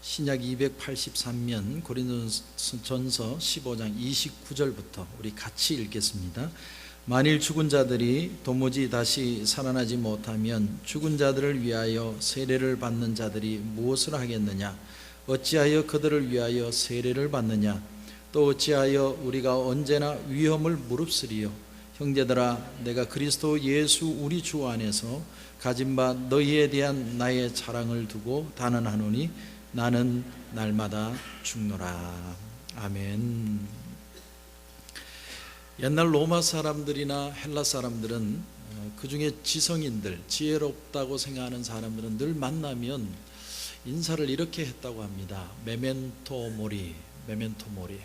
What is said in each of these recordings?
신약 283면 고린도전서 15장 29절부터 우리 같이 읽겠습니다. 만일 죽은 자들이 도무지 다시 살아나지 못하면 죽은 자들을 위하여 세례를 받는 자들이 무엇을 하겠느냐? 어찌하여 그들을 위하여 세례를 받느냐? 또 어찌하여 우리가 언제나 위험을 무릅쓰리요? 형제들아, 내가 그리스도 예수 우리 주 안에서 가진 바 너희에 대한 나의 자랑을 두고 단언하노니 나는 날마다 죽노라. 아멘. 옛날 로마 사람들이나 헬라 사람들은 그 중에 지성인들, 지혜롭다고 생각하는 사람들은 늘 만나면 인사를 이렇게 했다고 합니다. 메멘토 모리, 메멘토 모리.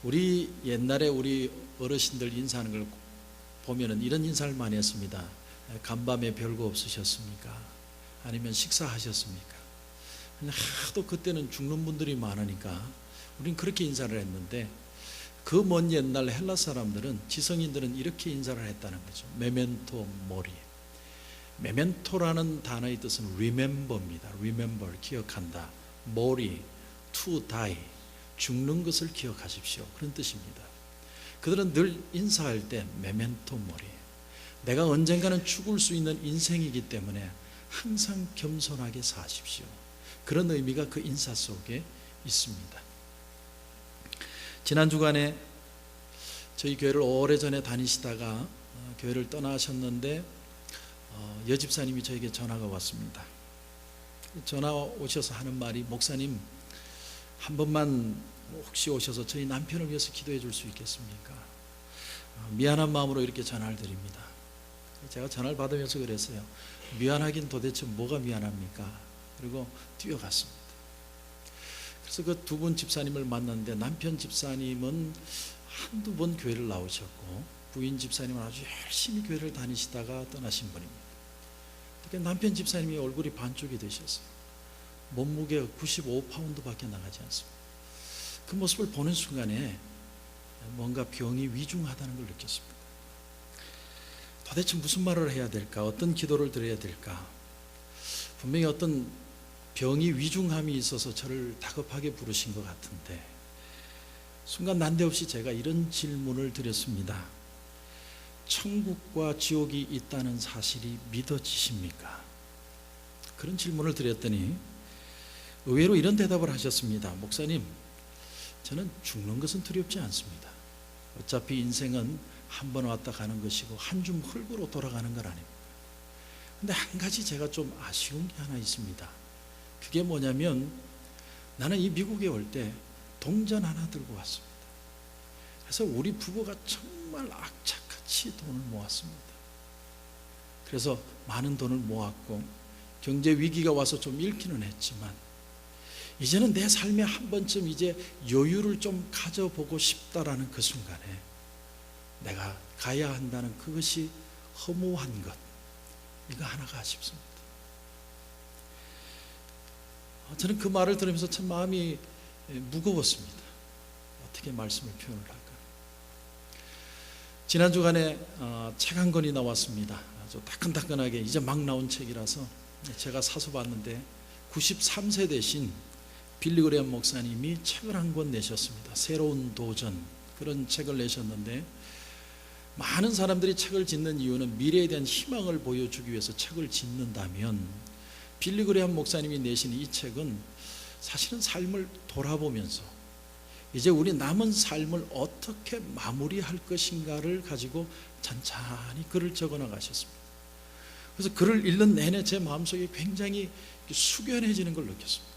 우리 옛날에 우리 어르신들 인사하는 걸 보면은 이런 인사를 많이 했습니다. 간밤에 별거 없으셨습니까? 아니면 식사하셨습니까? 하도 그때는 죽는 분들이 많으니까 우린 그렇게 인사를 했는데, 그 먼 옛날 헬라 사람들은, 지성인들은 이렇게 인사를 했다는 거죠. 메멘토 모리. 메멘토라는 단어의 뜻은 remember입니다. remember, 기억한다. 모리, to die, 죽는 것을 기억하십시오, 그런 뜻입니다. 그들은 늘 인사할 때 메멘토 모리, 내가 언젠가는 죽을 수 있는 인생이기 때문에 항상 겸손하게 사십시오, 그런 의미가 그 인사 속에 있습니다. 지난 주간에 저희 교회를 오래전에 다니시다가 교회를 떠나셨는데 여집사님이 저에게 전화가 왔습니다. 전화 오셔서 하는 말이, 목사님 한 번만 혹시 오셔서 저희 남편을 위해서 기도해 줄 수 있겠습니까? 미안한 마음으로 이렇게 전화를 드립니다. 제가 전화를 받으면서 그랬어요. 미안하긴 도대체 뭐가 미안합니까? 그리고 뛰어갔습니다. 그래서 그 두 분 집사님을 만났는데, 남편 집사님은 한두 번 교회를 나오셨고 부인 집사님은 아주 열심히 교회를 다니시다가 떠나신 분입니다. 그러니까 남편 집사님이 얼굴이 반쪽이 되셨어요. 몸무게가 95파운드밖에 나가지 않습니다. 그 모습을 보는 순간에 뭔가 병이 위중하다는 걸 느꼈습니다. 도대체 무슨 말을 해야 될까? 어떤 기도를 드려야 될까? 분명히 어떤 병이 위중함이 있어서 저를 다급하게 부르신 것 같은데, 순간 난데없이 제가 이런 질문을 드렸습니다. 천국과 지옥이 있다는 사실이 믿어지십니까? 그런 질문을 드렸더니 의외로 이런 대답을 하셨습니다. 목사님, 저는 죽는 것은 두렵지 않습니다. 어차피 인생은 한 번 왔다 가는 것이고 한 줌 흙으로 돌아가는 건 아닙니다. 근데 한 가지 제가 좀 아쉬운 게 하나 있습니다. 그게 뭐냐면, 나는 이 미국에 올 때 동전 하나 들고 왔습니다. 그래서 우리 부부가 정말 악착같이 돈을 모았습니다. 그래서 많은 돈을 모았고 경제 위기가 와서 좀 잃기는 했지만, 이제는 내 삶에 한 번쯤 이제 여유를 좀 가져보고 싶다라는 그 순간에 내가 가야 한다는 그것이 허무한 것, 이거 하나가 아쉽습니다. 저는 그 말을 들으면서 참 마음이 무거웠습니다. 어떻게 말씀을 표현을 할까? 지난 주간에 책 한 권이 나왔습니다. 아주 따끈따끈하게 이제 막 나온 책이라서 제가 사서 봤는데, 93세 되신 빌리 그레이엄 목사님이 책을 한 권 내셨습니다. 새로운 도전, 그런 책을 내셨는데, 많은 사람들이 책을 짓는 이유는 미래에 대한 희망을 보여주기 위해서 책을 짓는다면, 빌리 그레이엄 목사님이 내신 이 책은 사실은 삶을 돌아보면서 이제 우리 남은 삶을 어떻게 마무리할 것인가를 가지고 찬찬히 글을 적어 나가셨습니다. 그래서 글을 읽는 내내 제 마음속에 굉장히 숙연해지는 걸 느꼈습니다.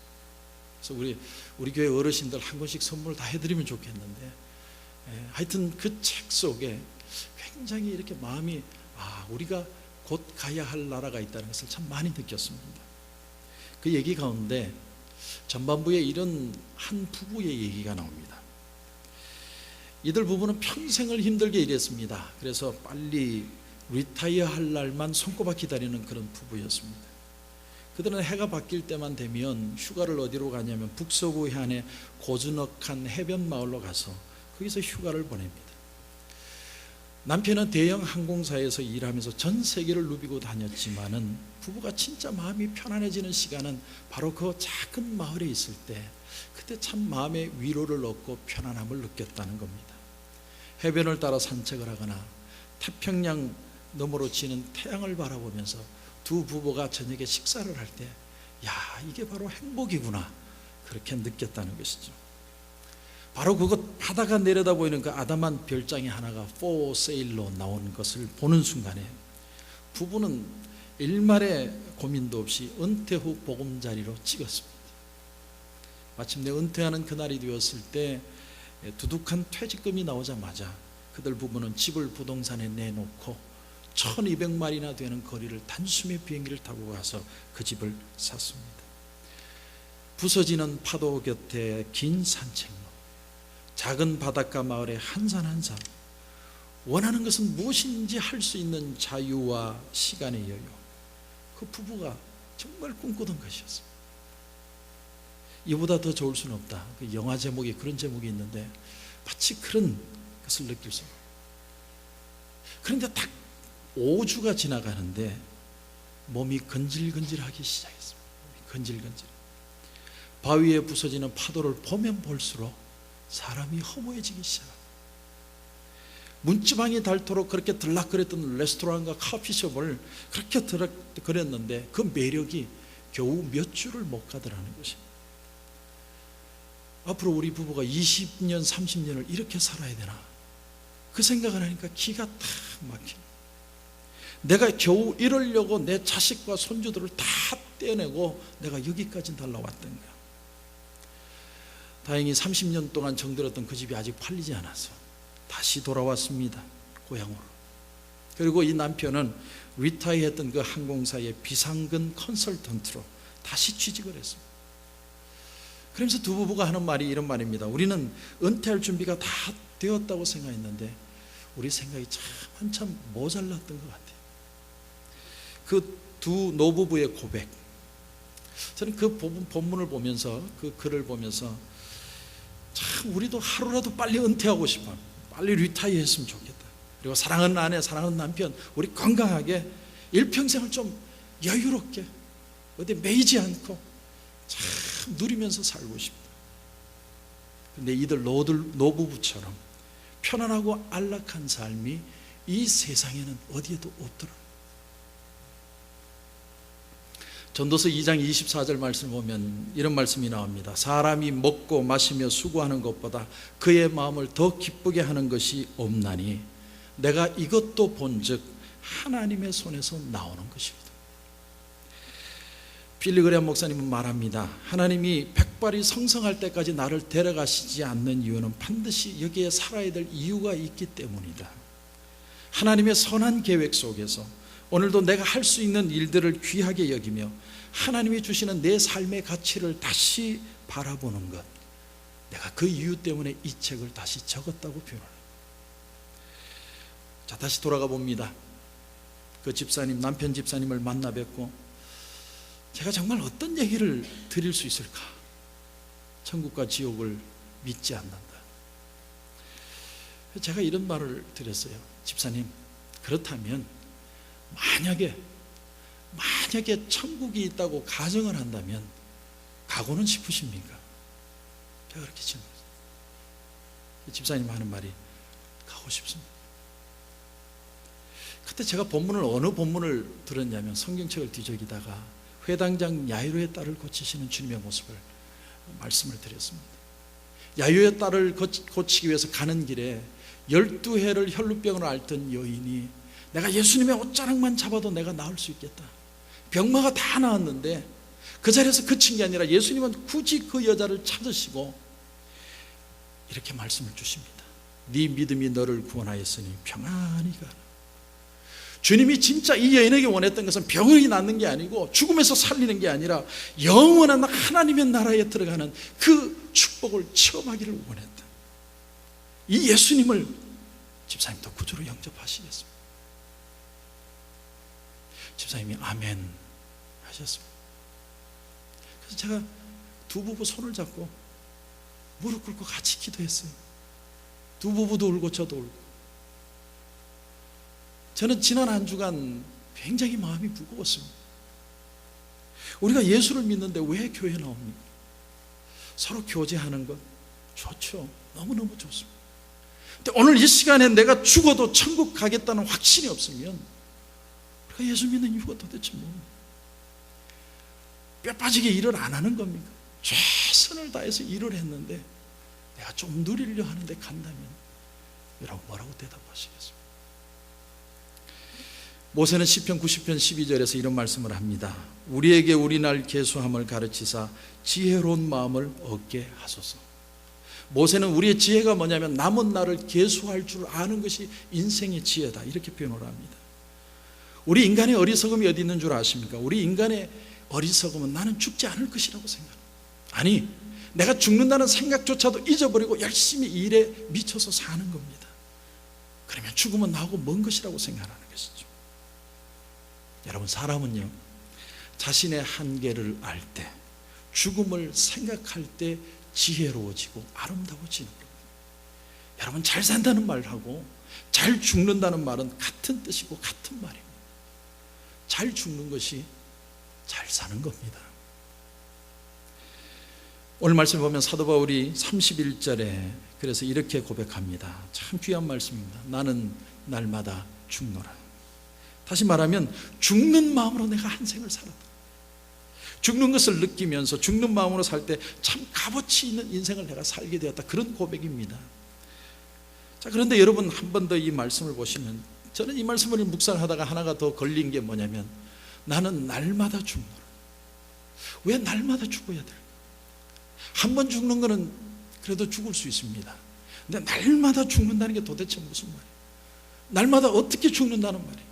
그래서 우리 교회 어르신들 한 권씩 선물 다 해드리면 좋겠는데, 하여튼 그 책 속에 굉장히 이렇게 마음이, 우리가 곧 가야 할 나라가 있다는 것을 참 많이 느꼈습니다. 그 얘기 가운데 전반부에 이런 한 부부의 얘기가 나옵니다. 이들 부부는 평생을 힘들게 일했습니다. 그래서 빨리 리타이어 할 날만 손꼽아 기다리는 그런 부부였습니다. 그들은 해가 바뀔 때만 되면 휴가를 어디로 가냐면 북서부 해안의 고즈넉한 해변 마을로 가서 거기서 휴가를 보냅니다. 남편은 대형 항공사에서 일하면서 전 세계를 누비고 다녔지만은 부부가 진짜 마음이 편안해지는 시간은 바로 그 작은 마을에 있을 때, 그때 참 마음의 위로를 얻고 편안함을 느꼈다는 겁니다. 해변을 따라 산책을 하거나 태평양 너머로 지는 태양을 바라보면서 두 부부가 저녁에 식사를 할 때, 야, 이게 바로 행복이구나, 그렇게 느꼈다는 것이죠. 바로 그것, 바다가 내려다 보이는 그 아담한 별장이 하나가 For Sale로 나오는 것을 보는 순간에 부부는 일말의 고민도 없이 은퇴 후 보금자리로 찍었습니다. 마침내 은퇴하는 그날이 되었을 때 두둑한 퇴직금이 나오자마자 그들 부부는 집을 부동산에 내놓고 1200마일이나 되는 거리를 단숨에 비행기를 타고 가서 그 집을 샀습니다. 부서지는 파도 곁에 긴 산책로, 작은 바닷가 마을의 한 산 한 산, 원하는 것은 무엇인지 할 수 있는 자유와 시간의 여유, 그 부부가 정말 꿈꾸던 것이었습니다. 이보다 더 좋을 수는 없다. 그 영화 제목에 그런 제목이 있는데 마치 그런 것을 느낄 수 없어요. 그런데 딱 5주가 지나가는데 몸이 건질건질하기 시작했습니다. 건질건질. 바위에 부서지는 파도를 보면 볼수록 사람이 허무해지기 시작합니다. 문지방이 닳도록 그렇게 들락거렸던 레스토랑과 커피숍을 그렇게 들락거렸는데 그 매력이 겨우 몇 주를 못 가더라는 것입니다. 앞으로 우리 부부가 20년, 30년을 이렇게 살아야 되나, 그 생각을 하니까 기가 탁 막히는, 내가 겨우 이러려고 내 자식과 손주들을 다 떼내고 내가 여기까지 달라왔던 거야. 다행히 30년 동안 정들었던 그 집이 아직 팔리지 않아서 다시 돌아왔습니다, 고향으로. 그리고 이 남편은 리타이어했던 그 항공사의 비상근 컨설턴트로 다시 취직을 했습니다. 그러면서 두 부부가 하는 말이 이런 말입니다. 우리는 은퇴할 준비가 다 되었다고 생각했는데 우리 생각이 참 한참 모자랐던 것 같아요. 그 두 노부부의 고백, 저는 그 본문을 보면서, 그 글을 보면서 참 우리도 하루라도 빨리 은퇴하고 싶어, 빨리 리타이어 했으면 좋겠다. 그리고 사랑하는 아내, 사랑하는 남편, 우리 건강하게 일평생을 좀 여유롭게 어디 매이지 않고 참 누리면서 살고 싶다. 근데 이들 노부부처럼 편안하고 안락한 삶이 이 세상에는 어디에도 없더라. 전도서 2장 24절 말씀을 보면 이런 말씀이 나옵니다. 사람이 먹고 마시며 수고하는 것보다 그의 마음을 더 기쁘게 하는 것이 없나니 내가 이것도 본즉 하나님의 손에서 나오는 것입니다. 빌리그레암 목사님은 말합니다. 하나님이 백발이 성성할 때까지 나를 데려가시지 않는 이유는 반드시 여기에 살아야 될 이유가 있기 때문이다. 하나님의 선한 계획 속에서 오늘도 내가 할 수 있는 일들을 귀하게 여기며 하나님이 주시는 내 삶의 가치를 다시 바라보는 것, 내가 그 이유 때문에 이 책을 다시 적었다고 표현합니다. 자, 다시 돌아가 봅니다. 그 집사님, 남편 집사님을 만나 뵙고 제가 정말 어떤 얘기를 드릴 수 있을까? 천국과 지옥을 믿지 않는다. 제가 이런 말을 드렸어요. 집사님, 그렇다면 만약에 천국이 있다고 가정을 한다면 가고는 싶으십니까? 제가 그렇게 질문했어요. 집사님 하는 말이 가고 싶습니다. 그때 제가 어느 본문을 들었냐면 성경책을 뒤적이다가 회당장 야이로의 딸을 고치시는 주님의 모습을 말씀을 드렸습니다. 야이로의 딸을 고치기 위해서 가는 길에 12해를 혈루병으로 앓던 여인이 내가 예수님의 옷자락만 잡아도 내가 나을 수 있겠다, 병마가 다 나았는데 그 자리에서 그친 게 아니라 예수님은 굳이 그 여자를 찾으시고 이렇게 말씀을 주십니다. 네 믿음이 너를 구원하였으니 평안히 가라. 주님이 진짜 이 여인에게 원했던 것은 병이 낫는 게 아니고 죽음에서 살리는 게 아니라 영원한 하나님의 나라에 들어가는 그 축복을 체험하기를 원했다. 이 예수님을 집사님도 구주로 영접하시겠습니다. 집사님이 아멘 하셨습니다. 그래서 제가 두 부부 손을 잡고 무릎 꿇고 같이 기도했어요. 두 부부도 울고 저도 울고. 저는 지난 한 주간 굉장히 마음이 무거웠습니다. 우리가 예수를 믿는데 왜 교회 나옵니까? 서로 교제하는 것 좋죠. 너무너무 좋습니다. 근데 오늘 이 시간에 내가 죽어도 천국 가겠다는 확신이 없으면 우리가 예수 믿는 이유가 도대체 뭡니까? 뼈 빠지게 일을 안 하는 겁니까? 최선을 다해서 일을 했는데 내가 좀 누리려 하는데 간다면 여러분 뭐라고 대답하시겠습니까? 모세는 시편 90편 12절에서 이런 말씀을 합니다. 우리에게 우리날 계수함을 가르치사 지혜로운 마음을 얻게 하소서. 모세는 우리의 지혜가 뭐냐면 남은 날을 계수할 줄 아는 것이 인생의 지혜다, 이렇게 표현을 합니다. 우리 인간의 어리석음이 어디 있는 줄 아십니까? 우리 인간의 어리석음은 나는 죽지 않을 것이라고 생각합니다. 아니, 내가 죽는다는 생각조차도 잊어버리고 열심히 일에 미쳐서 사는 겁니다. 그러면 죽음은 나하고 먼 것이라고 생각하는 것이죠. 여러분, 사람은요, 자신의 한계를 알 때, 죽음을 생각할 때 지혜로워지고 아름다워지는 겁니다. 여러분, 잘 산다는 말하고 잘 죽는다는 말은 같은 뜻이고 같은 말입니다. 잘 죽는 것이 잘 사는 겁니다. 오늘 말씀 보면 사도 바울이 31절에 그래서 이렇게 고백합니다. 참 귀한 말씀입니다. 나는 날마다 죽노라. 다시 말하면 죽는 마음으로 내가 한 생을 살았다. 죽는 것을 느끼면서 죽는 마음으로 살 때 참 값어치 있는 인생을 내가 살게 되었다, 그런 고백입니다. 자, 그런데 여러분, 한 번 더 이 말씀을 보시면, 저는 이 말씀을 묵상하다가 하나가 더 걸린 게 뭐냐면, 나는 날마다 죽노라. 왜 날마다 죽어야 될까? 한 번 죽는 거는 그래도 죽을 수 있습니다. 근데 날마다 죽는다는 게 도대체 무슨 말이에요? 날마다 어떻게 죽는다는 말이에요?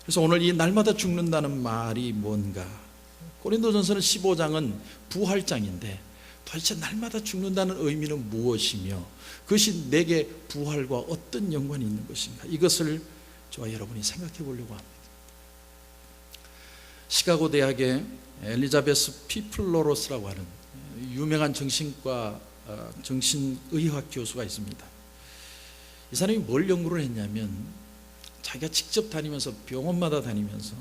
그래서 오늘 이 날마다 죽는다는 말이 뭔가, 고린도전서는 15장은 부활장인데 도대체 날마다 죽는다는 의미는 무엇이며 그것이 내게 부활과 어떤 연관이 있는 것인가, 이것을 저와 여러분이 생각해 보려고 합니다. 시카고 대학의 엘리자베스 피플로로스라고 하는 유명한 정신의학 교수가 있습니다. 이 사람이 뭘 연구를 했냐면, 자기가 직접 다니면서, 병원마다 다니면서,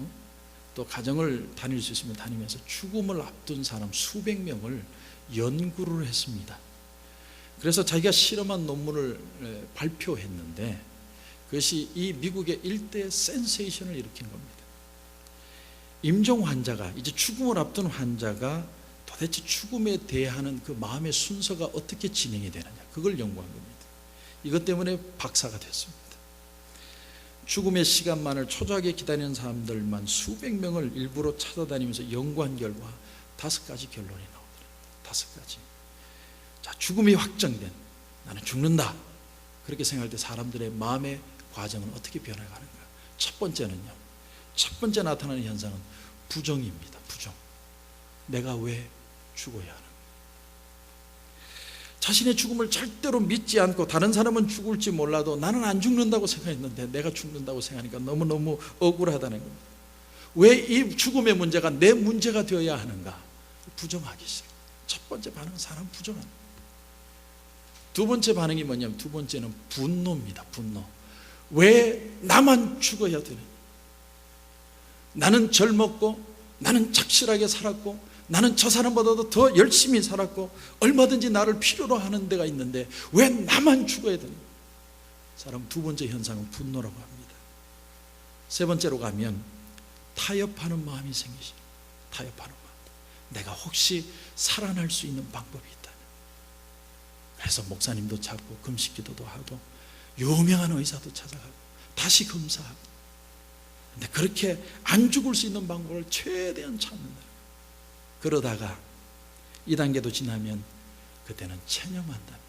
또 가정을 다닐 수 있으면 다니면서 죽음을 앞둔 사람 수백 명을 연구를 했습니다. 그래서 자기가 실험한 논문을 발표했는데, 그것이 이 미국의 일대 센세이션을 일으킨 겁니다. 임종 환자가, 이제 죽음을 앞둔 환자가 도대체 죽음에 대하는 그 마음의 순서가 어떻게 진행이 되느냐, 그걸 연구한 겁니다. 이것 때문에 박사가 됐습니다. 죽음의 시간만을 초조하게 기다리는 사람들만 수백 명을 일부러 찾아다니면서 연구한 결과 5가지 결론이 나오더라고요. 5가지. 자, 죽음이 확정된, 나는 죽는다, 그렇게 생각할 때 사람들의 마음의 과정은 어떻게 변해가는가. 첫 번째는요, 첫 번째 나타나는 현상은 부정입니다. 부정. 내가 왜 죽어야 하는가. 자신의 죽음을 절대로 믿지 않고, 다른 사람은 죽을지 몰라도 나는 안 죽는다고 생각했는데 내가 죽는다고 생각하니까 너무너무 억울하다는 겁니다. 왜 이 죽음의 문제가 내 문제가 되어야 하는가. 부정하기 시작. 첫 번째 반응은 사람 부정하는 거예요. 두 번째 반응이 뭐냐면, 두 번째는 분노입니다. 분노. 왜 나만 죽어야 되느냐. 나는 젊었고, 나는 착실하게 살았고, 나는 저 사람보다도 더 열심히 살았고, 얼마든지 나를 필요로 하는 데가 있는데 왜 나만 죽어야 되느냐. 사람 두 번째 현상은 분노라고 합니다. 세 번째로 가면 타협하는 마음이 생기죠. 타협하는 마음. 내가 혹시 살아날 수 있는 방법이 있다면. 그래서 목사님도 찾고 금식기도도 하고 유명한 의사도 찾아가고 다시 검사하고, 근데 그렇게 안 죽을 수 있는 방법을 최대한 찾는다. 그러다가 2단계도 지나면 그때는 체념한답니다.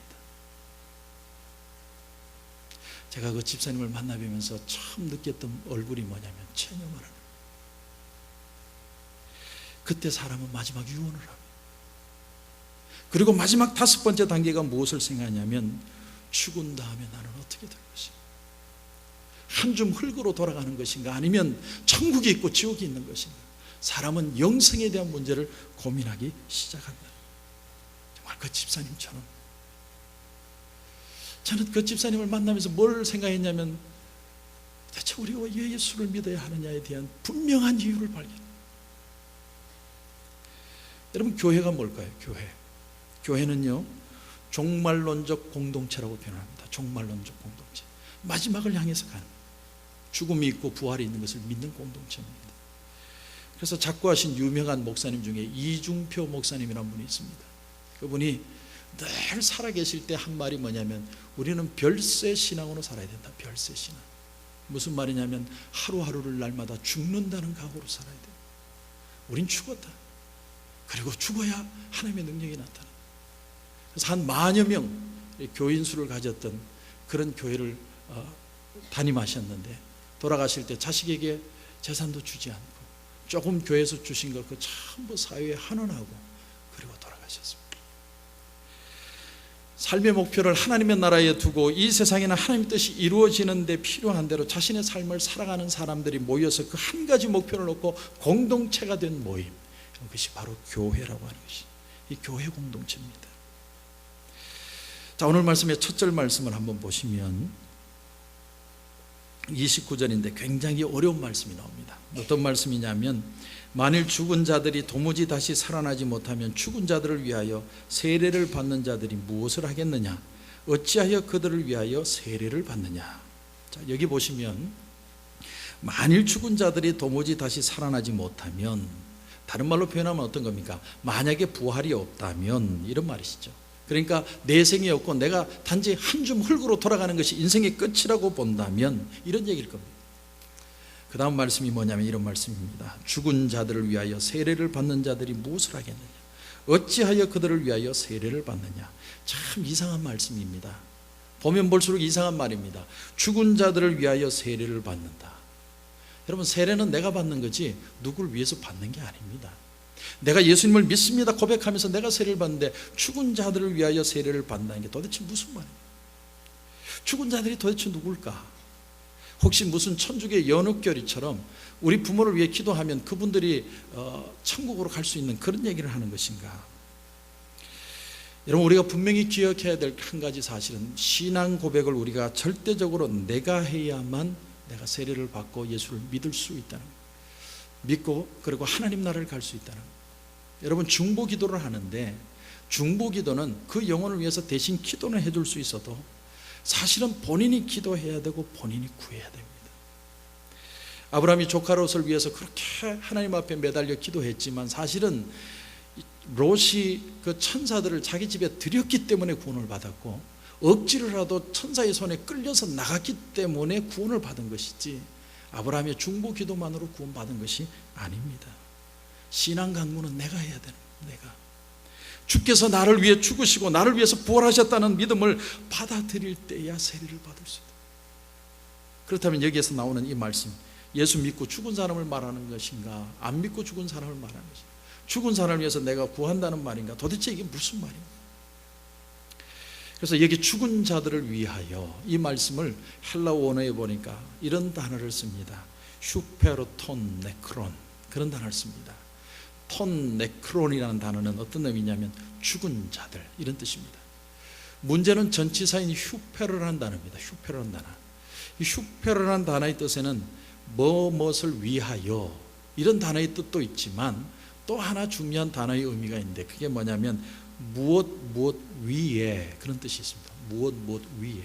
제가 그 집사님을 만나뵈면서 처음 느꼈던 얼굴이 뭐냐면 체념을 하는 거예요. 그때 사람은 마지막 유언을 합니다. 그리고 마지막 5번째 단계가 무엇을 생각하냐면, 죽은 다음에 나는 어떻게 될 것인가. 한 줌 흙으로 돌아가는 것인가, 아니면 천국이 있고 지옥이 있는 것인가. 사람은 영생에 대한 문제를 고민하기 시작한다. 정말 그 집사님처럼, 저는 그 집사님을 만나면서 뭘 생각했냐면, 대체 우리가 왜 예수를 믿어야 하느냐에 대한 분명한 이유를 발견합니다. 여러분, 교회가 뭘까요? 교회는요, 종말론적 공동체라고 표현합니다. 종말론적 공동체, 마지막을 향해서 가는, 죽음이 있고 부활이 있는 것을 믿는 공동체입니다. 그래서 작고하신 유명한 목사님 중에 이중표 목사님이라는 분이 있습니다. 그분이 늘 살아계실 때 한 말이 뭐냐면, 우리는 별세 신앙으로 살아야 된다. 별세 신앙. 무슨 말이냐면, 하루하루를 날마다 죽는다는 각오로 살아야 돼. 우린 죽었다. 그리고 죽어야 하나님의 능력이 나타나. 그래서 한 만여 명 교인 수를 가졌던 그런 교회를 담임하셨는데, 돌아가실 때 자식에게 재산도 주지 않고 조금 교회에서 주신 것 그 전부 사회에 환원하고 그리고 돌아가셨습니다. 삶의 목표를 하나님의 나라에 두고 이 세상에는 하나님의 뜻이 이루어지는 데 필요한 대로 자신의 삶을 살아가는 사람들이 모여서 그 한 가지 목표를 놓고 공동체가 된 모임, 그것이 바로 교회라고 하는 것이 이 교회 공동체입니다. 자, 오늘 말씀의 첫 절 말씀을 한번 보시면 29절인데 굉장히 어려운 말씀이 나옵니다. 어떤 말씀이냐면, 만일 죽은 자들이 도무지 다시 살아나지 못하면 죽은 자들을 위하여 세례를 받는 자들이 무엇을 하겠느냐? 어찌하여 그들을 위하여 세례를 받느냐? 자, 여기 보시면 만일 죽은 자들이 도무지 다시 살아나지 못하면, 다른 말로 표현하면 어떤 겁니까? 만약에 부활이 없다면, 이런 말이시죠. 그러니까 내생이 없고 내가 단지 한 줌 흙으로 돌아가는 것이 인생의 끝이라고 본다면 이런 얘기일 겁니다. 그 다음 말씀이 뭐냐면 이런 말씀입니다. 죽은 자들을 위하여 세례를 받는 자들이 무엇을 하겠느냐? 어찌하여 그들을 위하여 세례를 받느냐? 참 이상한 말씀입니다. 보면 볼수록 이상한 말입니다. 죽은 자들을 위하여 세례를 받는다. 여러분, 세례는 내가 받는 거지 누구를 위해서 받는 게 아닙니다. 내가 예수님을 믿습니다 고백하면서 내가 세례를 받는데 죽은 자들을 위하여 세례를 받는다는 게 도대체 무슨 말이에요? 죽은 자들이 도대체 누굴까? 혹시 무슨 천주교 연옥교리처럼 우리 부모를 위해 기도하면 그분들이 천국으로 갈 수 있는 그런 얘기를 하는 것인가? 여러분, 우리가 분명히 기억해야 될 한 가지 사실은, 신앙 고백을 우리가 절대적으로 내가 해야만 내가 세례를 받고 예수를 믿을 수 있다는 거예요. 믿고 그리고 하나님 나라를 갈 수 있다는 거예요. 여러분, 중보 기도를 하는데 중보 기도는 그 영혼을 위해서 대신 기도는 해줄 수 있어도 사실은 본인이 기도해야 되고 본인이 구해야 됩니다. 아브라함이 조카 롯을 위해서 그렇게 하나님 앞에 매달려 기도했지만 사실은 롯이 그 천사들을 자기 집에 들였기 때문에 구원을 받았고, 억지로라도 천사의 손에 끌려서 나갔기 때문에 구원을 받은 것이지 아브라함의 중보 기도만으로 구원받은 것이 아닙니다. 신앙 강구는 내가 해야 되는 거예요. 내가 주께서 나를 위해 죽으시고 나를 위해서 부활하셨다는 믿음을 받아들일 때야 세례를 받을 수 있다. 그렇다면 여기에서 나오는 이 말씀, 예수 믿고 죽은 사람을 말하는 것인가, 안 믿고 죽은 사람을 말하는 것인가, 죽은 사람을 위해서 내가 구한다는 말인가, 도대체 이게 무슨 말인가? 그래서 여기 죽은 자들을 위하여, 이 말씀을 헬라어 원어에 보니까 이런 단어를 씁니다. 슈페로톤 네크론, 그런 단어를 씁니다. 톤 네크론이라는 단어는 어떤 의미냐면 죽은 자들, 이런 뜻입니다. 문제는 전치사인 휴페르라는 단어입니다. 휴페르라는 단어. 이 휴페르라는 단어의 뜻에는 무엇을 위하여, 이런 단어의 뜻도 있지만 또 하나 중요한 단어의 의미가 있는데, 그게 뭐냐면 무엇 위에, 그런 뜻이 있습니다. 무엇 위에,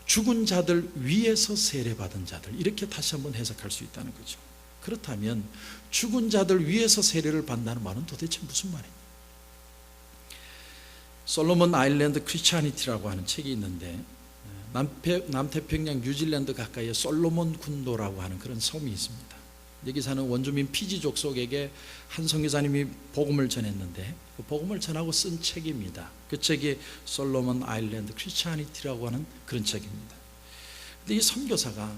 죽은 자들 위에서 세례받은 자들, 이렇게 다시 한번 해석할 수 있다는 거죠. 그렇다면 죽은 자들 위에서 세례를 받는다는 말은 도대체 무슨 말이냐? 솔로몬 아일랜드 크리스찬니티라고 하는 책이 있는데, 남태평양 뉴질랜드 가까이에 솔로몬 군도라고 하는 그런 섬이 있습니다. 여기 사는 원주민 피지족 속에게 한 선교사님이 복음을 전했는데, 그 복음을 전하고 쓴 책입니다. 그 책이 솔로몬 아일랜드 크리스찬니티라고 하는 그런 책입니다. 근데 이 선교사가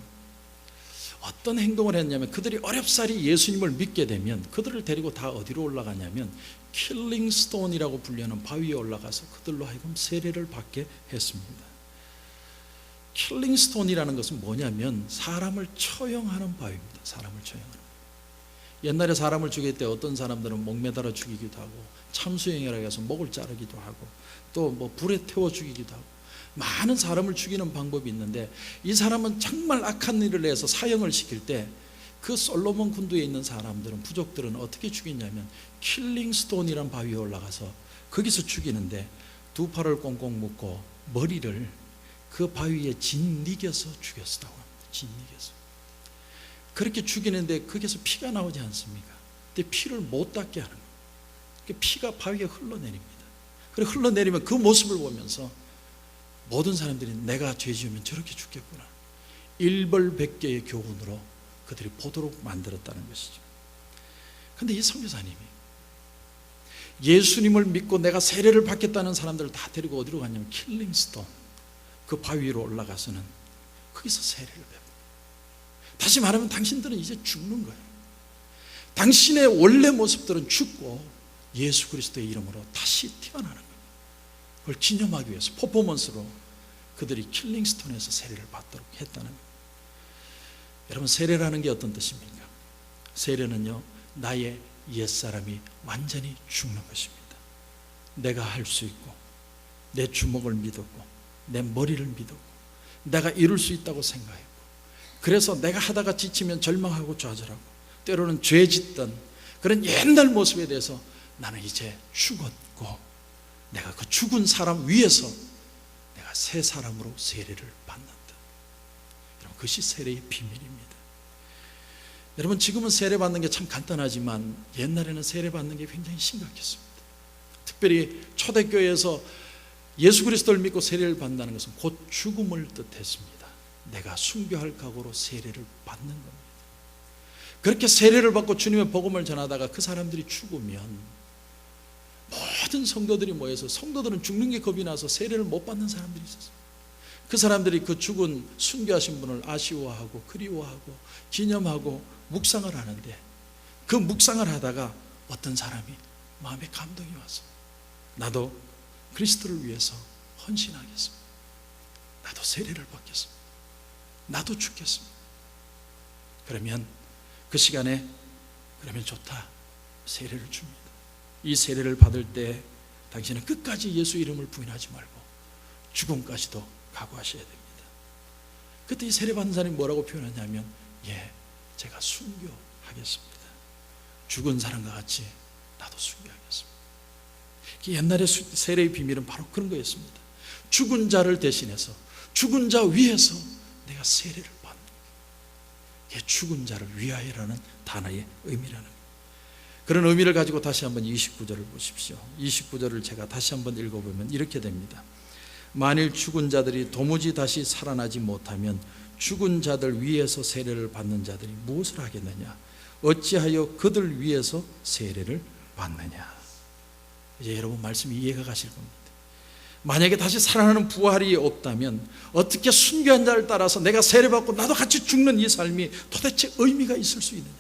어떤 행동을 했냐면, 그들이 어렵사리 예수님을 믿게 되면 그들을 데리고 다 어디로 올라가냐면 킬링 스톤이라고 불리는 바위에 올라가서 그들로 하여금 세례를 받게 했습니다. 킬링 스톤이라는 것은 뭐냐면 사람을 처형하는 바위입니다. 사람을 처형하는 바위. 옛날에 사람을 죽일 때 어떤 사람들은 목 매달아 죽이기도 하고, 참수형이라고 해서 목을 자르기도 하고, 또 뭐 불에 태워 죽이기도 하고, 많은 사람을 죽이는 방법이 있는데, 이 사람은 정말 악한 일을 해서 사형을 시킬 때 그 솔로몬 군두에 있는 사람들은, 부족들은 어떻게 죽이냐면 킬링 스톤이란 바위에 올라가서 거기서 죽이는데, 두 팔을 꽁꽁 묶고 머리를 그 바위에 짓이겨서 죽였다고 합니다. 짓이겨서. 그렇게 죽이는데 거기서 피가 나오지 않습니까? 근데 피를 못 닦게 하는 거예요. 피가 바위에 흘러내립니다. 그리고 흘러내리면 그 모습을 보면서 모든 사람들이 내가 죄 지으면 저렇게 죽겠구나, 일벌백계의 교훈으로 그들이 보도록 만들었다는 것이죠. 그런데 이 선교사님이 예수님을 믿고 내가 세례를 받겠다는 사람들을 다 데리고 어디로 갔냐면 킬링스톤, 그 바위 위로 올라가서는 거기서 세례를 베풀어요. 다시 말하면 당신들은 이제 죽는 거예요. 당신의 원래 모습들은 죽고 예수 그리스도의 이름으로 다시 태어나는 거예요. 그걸 기념하기 위해서 퍼포먼스로 그들이 킬링스톤에서 세례를 받도록 했다는 거예요. 여러분, 세례라는 게 어떤 뜻입니까? 세례는요, 나의 옛사람이 완전히 죽는 것입니다. 내가 할 수 있고, 내 주먹을 믿었고, 내 머리를 믿었고, 내가 이룰 수 있다고 생각했고, 그래서 내가 하다가 지치면 절망하고 좌절하고 때로는 죄 짓던 그런 옛날 모습에 대해서 나는 이제 죽었고, 내가 그 죽은 사람 위에서 내가 새 사람으로 세례를 받는다. 여러분, 그것이 세례의 비밀입니다. 여러분, 지금은 세례 받는 게 참 간단하지만 옛날에는 세례 받는 게 굉장히 심각했습니다. 특별히 초대교회에서 예수 그리스도를 믿고 세례를 받는다는 것은 곧 죽음을 뜻했습니다. 내가 순교할 각오로 세례를 받는 겁니다. 그렇게 세례를 받고 주님의 복음을 전하다가 그 사람들이 죽으면 모든 성도들이 모여서, 성도들은 죽는 게 겁이 나서 세례를 못 받는 사람들이 있었어요. 그 사람들이 그 죽은 순교하신 분을 아쉬워하고 그리워하고 기념하고 묵상을 하는데, 그 묵상을 하다가 어떤 사람이 마음에 감동이 와서 나도 그리스도를 위해서 헌신하겠습니다, 나도 세례를 받겠습니다, 나도 죽겠습니다. 그러면 그 시간에 그러면 좋다, 세례를 줍니다. 이 세례를 받을 때 당신은 끝까지 예수 이름을 부인하지 말고 죽음까지도 각오하셔야 됩니다. 그때 이 세례 받는 사람이 뭐라고 표현하냐면, 제가 순교하겠습니다. 죽은 사람과 같이 나도 순교하겠습니다. 옛날의 세례의 비밀은 바로 그런 거였습니다. 죽은 자를 대신해서, 죽은 자 위에서 내가 세례를 받는 거예요. 죽은 자를 위하여라는 단어의 의미라는 거예요. 그런 의미를 가지고 다시 한번 29절을 보십시오. 29절을 제가 다시 한번 읽어보면 이렇게 됩니다. 만일 죽은 자들이 도무지 다시 살아나지 못하면 죽은 자들 위에서 세례를 받는 자들이 무엇을 하겠느냐? 어찌하여 그들 위에서 세례를 받느냐? 이제 여러분 말씀이 이해가 가실 겁니다. 만약에 다시 살아나는 부활이 없다면 어떻게 순교한 자를 따라서 내가 세례받고 나도 같이 죽는 이 삶이 도대체 의미가 있을 수 있느냐?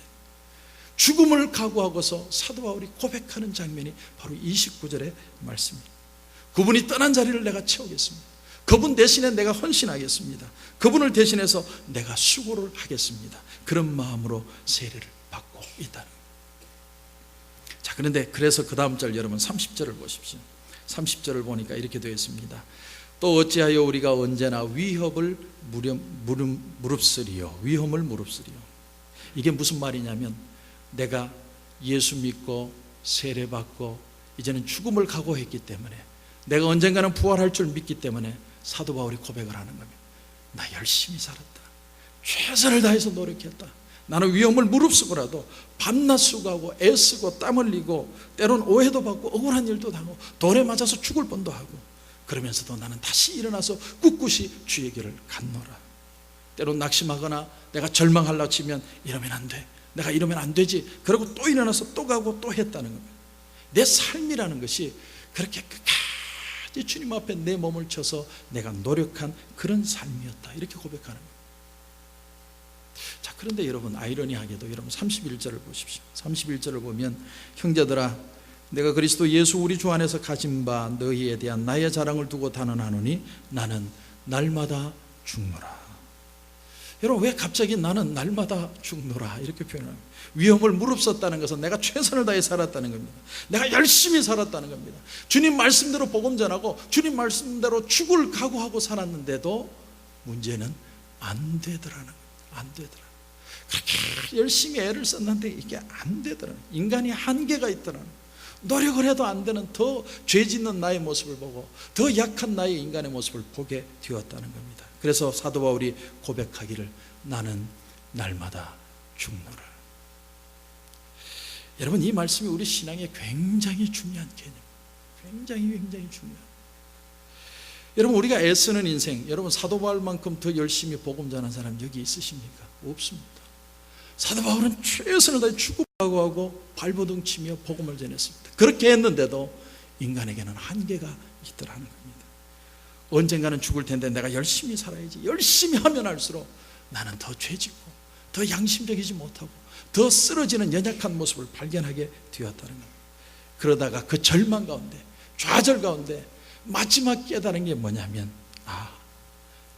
죽음을 각오하고서 사도 바울이 고백하는 장면이 바로 29절의 말씀입니다. 그분이 떠난 자리를 내가 채우겠습니다. 그분 대신에 내가 헌신하겠습니다. 그분을 대신해서 내가 수고를 하겠습니다. 그런 마음으로 세례를 받고 있다는 거예요. 자, 그런데 그래서 그 다음 절 여러분 30절을 보십시오. 30절을 보니까 이렇게 되어 있습니다. 또 어찌하여 우리가 언제나 위협을 무릅쓰리요. 위험을 무릅쓰리요. 이게 무슨 말이냐면, 내가 예수 믿고 세례받고 이제는 죽음을 각오했기 때문에, 내가 언젠가는 부활할 줄 믿기 때문에 사도 바울이 고백을 하는 겁니다. 나 열심히 살았다, 최선을 다해서 노력했다, 나는 위험을 무릅쓰고라도 밤낮 수고하고 애쓰고 땀 흘리고 때론 오해도 받고 억울한 일도 당하고 돌에 맞아서 죽을 뻔도 하고, 그러면서도 나는 다시 일어나서 꿋꿋이 주의 길을 갔노라. 때론 낙심하거나 내가 절망하려 치면 이러면 안 돼, 내가 이러면 안 되지, 그러고 또 일어나서 또 가고 또 했다는 겁니다. 내 삶이라는 것이 그렇게 끝까지 주님 앞에 내 몸을 쳐서 내가 노력한 그런 삶이었다, 이렇게 고백하는 거예요. 자, 그런데 여러분 아이러니하게도 여러분 31절을 보십시오. 31절을 보면, 형제들아 내가 그리스도 예수 우리 주 안에서 가진 바 너희에 대한 나의 자랑을 두고 단언하노니 나는 날마다 죽노라. 여러분, 왜 갑자기 나는 날마다 죽노라 이렇게 표현합니다. 위험을 무릅썼다는 것은 내가 최선을 다해 살았다는 겁니다. 내가 열심히 살았다는 겁니다. 주님 말씀대로 복음 전하고 주님 말씀대로 죽을 각오하고 살았는데도 문제는 안 되더라는 겁니다. 안 되더라. 그렇게 열심히 애를 썼는데 이게 안 되더라. 인간이 한계가 있더라. 노력을 해도 안 되는 더 죄 짓는 나의 모습을 보고 더 약한 나의 인간의 모습을 보게 되었다는 겁니다. 그래서 사도 바울이 고백하기를 나는 날마다 죽노라. 여러분, 이 말씀이 우리 신앙에 굉장히 중요한 개념, 굉장히 중요한. 여러분, 우리가 애쓰는 인생, 여러분 사도 바울만큼 더 열심히 복음 전한 사람 여기 있으십니까? 없습니다. 사도 바울은 최선을 다해 죽음하고 발버둥 치며 복음을 전했습니다. 그렇게 했는데도 인간에게는 한계가 있더라는 겁니다. 언젠가는 죽을 텐데 내가 열심히 살아야지. 열심히 하면 할수록 나는 더 죄짓고 더 양심적이지 못하고 더 쓰러지는 연약한 모습을 발견하게 되었다는 겁니다. 그러다가 그 절망 가운데, 좌절 가운데 마지막 깨달은 게 뭐냐면,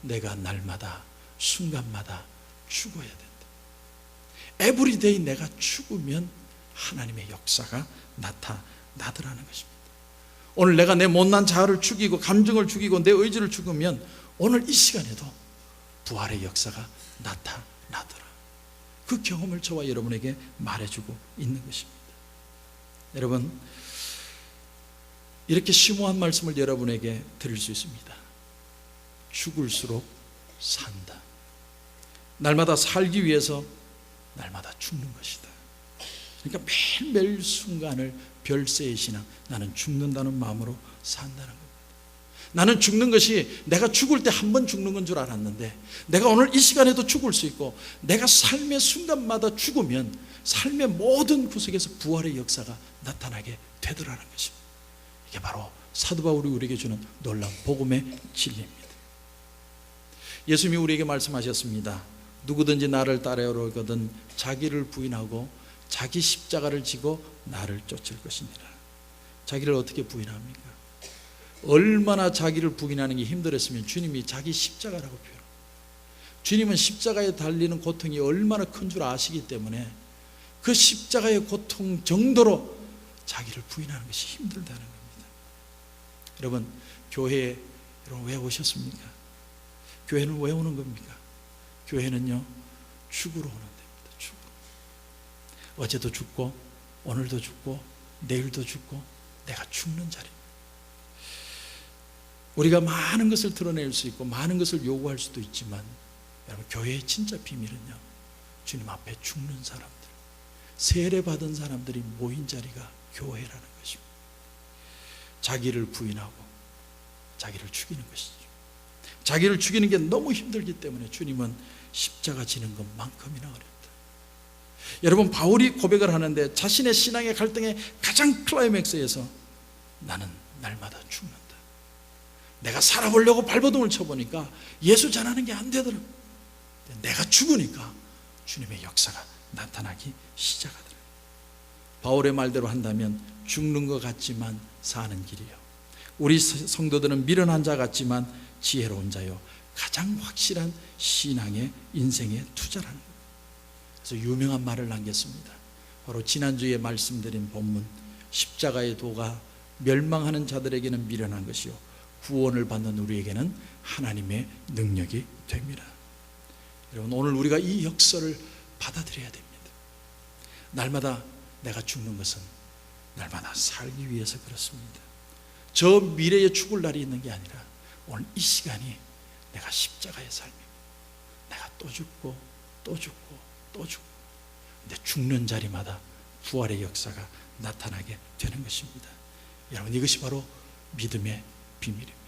내가 날마다 순간마다 죽어야 된다. 에브리데이 내가 죽으면 하나님의 역사가 나타나더라는 것입니다. 오늘 내가 내 못난 자아를 죽이고 감정을 죽이고 내 의지를 죽으면 오늘 이 시간에도 부활의 역사가 나타나더라. 그 경험을 저와 여러분에게 말해주고 있는 것입니다. 여러분, 이렇게 심오한 말씀을 여러분에게 드릴 수 있습니다. 죽을수록 산다. 날마다 살기 위해서 날마다 죽는 것이다. 그러니까 매일매일 순간을 별세의 신앙, 나는 죽는다는 마음으로 산다는 겁니다. 나는 죽는 것이 내가 죽을 때 한 번 죽는 건 줄 알았는데 내가 오늘 이 시간에도 죽을 수 있고 내가 삶의 순간마다 죽으면 삶의 모든 구석에서 부활의 역사가 나타나게 되더라는 것입니다. 이게 바로 사도 바울이 우리에게 주는 놀라운 복음의 진리입니다. 예수님이 우리에게 말씀하셨습니다. 누구든지 나를 따르려거든 자기를 부인하고 자기 십자가를 지고 나를 쫓을 것이니라. 자기를 어떻게 부인합니까? 얼마나 자기를 부인하는 게 힘들었으면 주님이 자기 십자가라고 표현합니다. 주님은 십자가에 달리는 고통이 얼마나 큰 줄 아시기 때문에 그 십자가의 고통 정도로 자기를 부인하는 것이 힘들다는 겁니다. 여러분, 교회에 여러분 왜 오셨습니까? 교회는 왜 오는 겁니까? 교회는요, 죽으러 오는 데입니다. 죽으러. 어제도 죽고 오늘도 죽고 내일도 죽고 내가 죽는 자리입니다. 우리가 많은 것을 드러낼 수 있고 많은 것을 요구할 수도 있지만 여러분, 교회의 진짜 비밀은요, 주님 앞에 죽는 사람들, 세례받은 사람들이 모인 자리가 교회라는 것입니다. 자기를 부인하고 자기를 죽이는 것이죠. 자기를 죽이는 게 너무 힘들기 때문에 주님은 십자가 지는 것만큼이나 어렵다. 여러분, 바울이 고백을 하는데 자신의 신앙의 갈등의 가장 클라이맥스에서 나는 날마다 죽는다. 내가 살아보려고 발버둥을 쳐보니까 예수 전하는 게 안 되더라. 내가 죽으니까 주님의 역사가 나타나기 시작하더라. 바울의 말대로 한다면 죽는 것 같지만 사는 길이요, 우리 성도들은 미련한 자 같지만 지혜로운 자요, 가장 확실한 신앙의 인생의 투자라는 거예요. 그래서 유명한 말을 남겼습니다. 바로 지난주에 말씀드린 본문, 십자가의 도가 멸망하는 자들에게는 미련한 것이요 구원을 받는 우리에게는 하나님의 능력이 됩니다. 여러분, 오늘 우리가 이 역사를 받아들여야 됩니다. 날마다 내가 죽는 것은 날마다 살기 위해서 그렇습니다. 저 미래에 죽을 날이 있는 게 아니라 오늘 이 시간이 내가 십자가의 삶입니다. 내가 또 죽고 또 죽고 또 죽고, 근데 죽는 자리마다 부활의 역사가 나타나게 되는 것입니다. 여러분, 이것이 바로 믿음의 비밀입니다.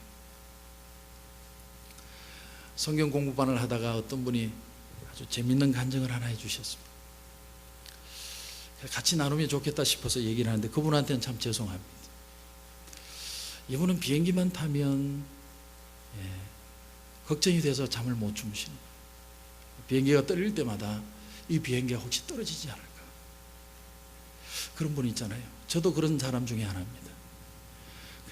성경 공부반을 하다가 어떤 분이 아주 재밌는 간증을 하나 해주셨습니다. 같이 나누면 좋겠다 싶어서 얘기를 하는데 그분한테는 참 죄송합니다. 이분은 비행기만 타면 걱정이 돼서 잠을 못 주무시는 거예요. 비행기가 떨릴 때마다 이 비행기가 혹시 떨어지지 않을까, 그런 분이 있잖아요. 저도 그런 사람 중에 하나입니다.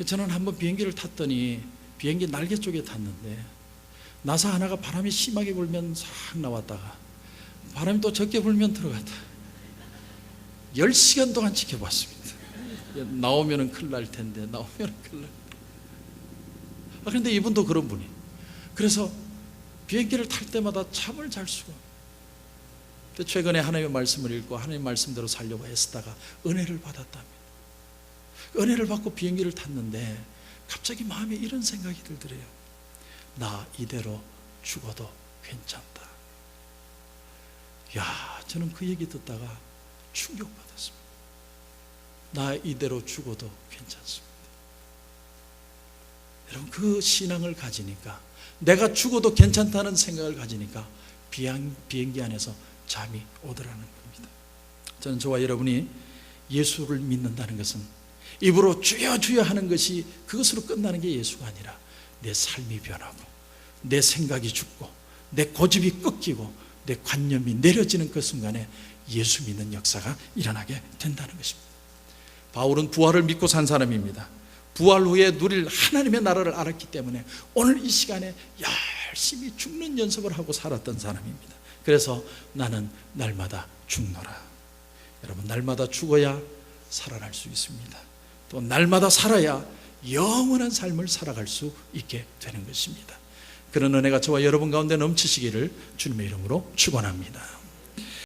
저는 한번 비행기를 탔더니 비행기 날개 쪽에 탔는데 나사 하나가 바람이 심하게 불면 싹 나왔다가 바람이 또 적게 불면 들어갔다. 10시간 동안 지켜봤습니다. 나오면 큰일 날 텐데, 나오면 큰일 날. 그런데 이분도 그런 분이. 그래서 비행기를 탈 때마다 잠을 잘 수가. 최근에 하나님의 말씀을 읽고 하나님의 말씀대로 살려고 애쓰다가 은혜를 받았답니다. 은혜를 받고 비행기를 탔는데 갑자기 마음에 이런 생각이 들더래요. 나 이대로 죽어도 괜찮다. 야, 저는 그 얘기 듣다가 충격받았습니다. 나 이대로 죽어도 괜찮습니다. 여러분, 그 신앙을 가지니까, 내가 죽어도 괜찮다는 생각을 가지니까 비행기 안에서 잠이 오더라는 겁니다. 저는 저와 여러분이 예수를 믿는다는 것은 입으로 주여 주여 하는 것이 그것으로 끝나는 게 예수가 아니라 내 삶이 변하고 내 생각이 죽고 내 고집이 꺾이고 내 관념이 내려지는 그 순간에 예수 믿는 역사가 일어나게 된다는 것입니다. 바울은 부활을 믿고 산 사람입니다. 부활 후에 누릴 하나님의 나라를 알았기 때문에 오늘 이 시간에 열심히 죽는 연습을 하고 살았던 사람입니다. 그래서 나는 날마다 죽노라. 여러분, 날마다 죽어야 살아날 수 있습니다. 또 날마다 살아야 영원한 삶을 살아갈 수 있게 되는 것입니다. 그런 은혜가 저와 여러분 가운데 넘치시기를 주님의 이름으로 축원합니다.